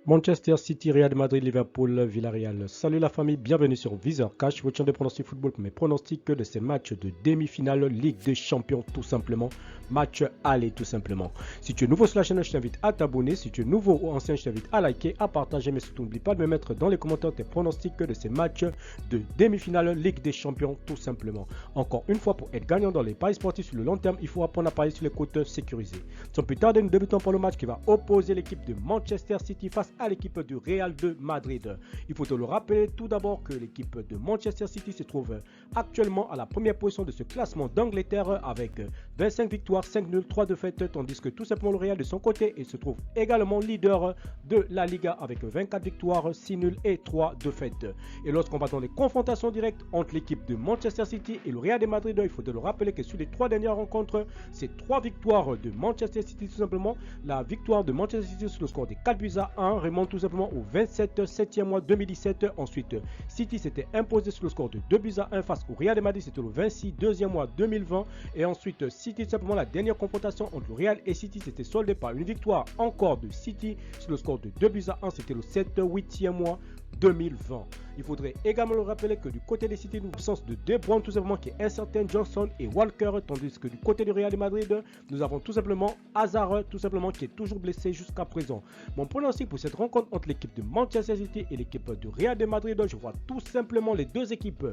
Manchester City, Real Madrid, Liverpool, Villarreal. Salut la famille, bienvenue sur Viseur Cash, votre chaîne de pronostics football pour mes pronostics de ces matchs de demi-finale Ligue des Champions tout simplement. Match aller tout simplement. Si tu es nouveau sur la chaîne, je t'invite à t'abonner. Si tu es nouveau ou ancien, je t'invite à liker, à partager, mais surtout n'oublie pas de me mettre dans les commentaires tes pronostics de ces matchs de demi-finale Ligue des Champions tout simplement. Encore une fois, pour être gagnant dans les paris sportifs sur le long terme, il faut apprendre à parier sur les cotes sécurisées. Sans plus tarder, nous débutons par le match qui va opposer l'équipe de Manchester City face à l'équipe du Real de Madrid. Il faut te le rappeler tout d'abord que l'équipe de Manchester City se trouve actuellement à la première position de ce classement d'Angleterre avec 25 victoires, 5 nuls, 3 défaites, tandis que tout simplement le Real de son côté, il se trouve également leader de la Liga avec 24 victoires, 6 nuls et 3 défaites. Et lorsqu'on va dans les confrontations directes entre l'équipe de Manchester City et le Real de Madrid, il faut te le rappeler que sur les 3 dernières rencontres, c'est 3 victoires de Manchester City tout simplement. La victoire de Manchester City sur le score de 4 buts à 1 remonte tout simplement au 27 7e mois 2017. Ensuite, City s'était imposé sur le score de 2 buts à 1 face au Real de Madrid, c'était le 26 2e mois 2020. Et ensuite, City, tout simplement la dernière confrontation entre le Real et City, c'était soldé par une victoire encore de City sur le score de 2 buts à 1, c'était le 7 8e mois 2020. Il faudrait également le rappeler que du côté des City, nous avons l'absence de De Bruyne tout simplement qui est incertain, Johnson et Walker, tandis que du côté du Real de Madrid, nous avons tout simplement Hazard tout simplement qui est toujours blessé jusqu'à présent. Mon pronostic pour cette rencontre entre l'équipe de Manchester City et l'équipe du Real de Madrid, je vois tout simplement les deux équipes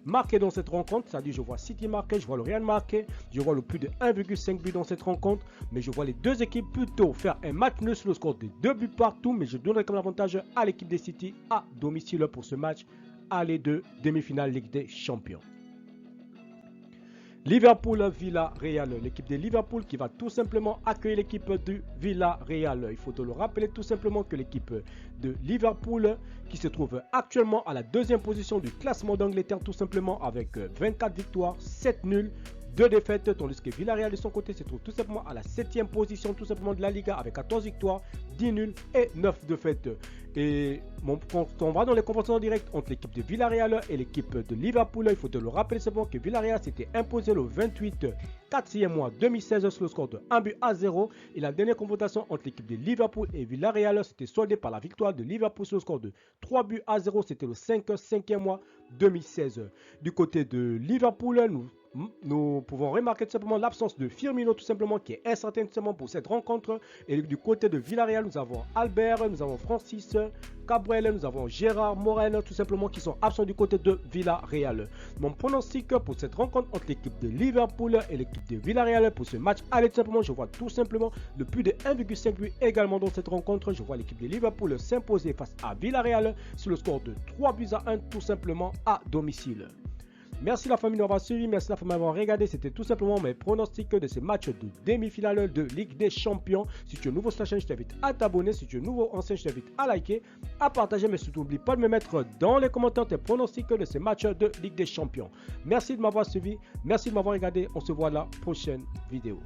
marquées dans cette rencontre, c'est-à-dire je vois City marqué, je vois le Real marqué, je vois le plus de 1,5 but dans cette rencontre, mais je vois les deux équipes plutôt faire un match nul sur le score de 2 buts partout, mais je donnerai comme avantage à l'équipe des City à domicile pour ce match aller de demi-finale Ligue des Champions. Liverpool-Villarreal, l'équipe de Liverpool qui va tout simplement accueillir l'équipe du Villarreal. Il faut te le rappeler tout simplement que l'équipe de Liverpool qui se trouve actuellement à la deuxième position du classement d'Angleterre tout simplement avec 24 victoires, 7 nuls, 2 défaites, tandis que Villarreal de son côté se trouve tout simplement à la 7e position tout simplement de la Liga avec 14 victoires, 10 nuls et 9 défaites. Et quand on va dans les confrontations directes entre l'équipe de Villarreal et l'équipe de Liverpool, il faut te le rappeler simplement que Villarreal s'était imposé le 28 4e mois 2016 sur le score de 1 but à 0. Et la dernière confrontation entre l'équipe de Liverpool et Villarreal s'était soldée par la victoire de Liverpool sur le score de 3 buts à 0. C'était le 5e mois 2016. Du côté de Liverpool, nous pouvons remarquer tout simplement l'absence de Firmino tout simplement qui est incertain tout simplement pour cette rencontre. Et du côté de Villarreal, nous avons Albert, nous avons Francis Cabrel, nous avons Gérard Morel tout simplement qui sont absents du côté de Villarreal. Mon pronostic pour cette rencontre entre l'équipe de Liverpool et l'équipe de Villarreal pour ce match, allez tout simplement, je vois tout simplement le plus de 1,5 but également dans cette rencontre. Je vois l'équipe de Liverpool s'imposer face à Villarreal sur le score de 3 buts à 1 tout simplement à domicile. Merci la famille d'avoir suivi, merci la famille d'avoir regardé. C'était tout simplement mes pronostics de ces matchs de demi-finale de Ligue des Champions. Si tu es nouveau sur la chaîne, je t'invite à t'abonner. Si tu es nouveau ancien, je t'invite à liker, à partager. Mais surtout, n'oublie pas de me mettre dans les commentaires tes pronostics de ces matchs de Ligue des Champions. Merci de m'avoir suivi, merci de m'avoir regardé. On se voit à la prochaine vidéo.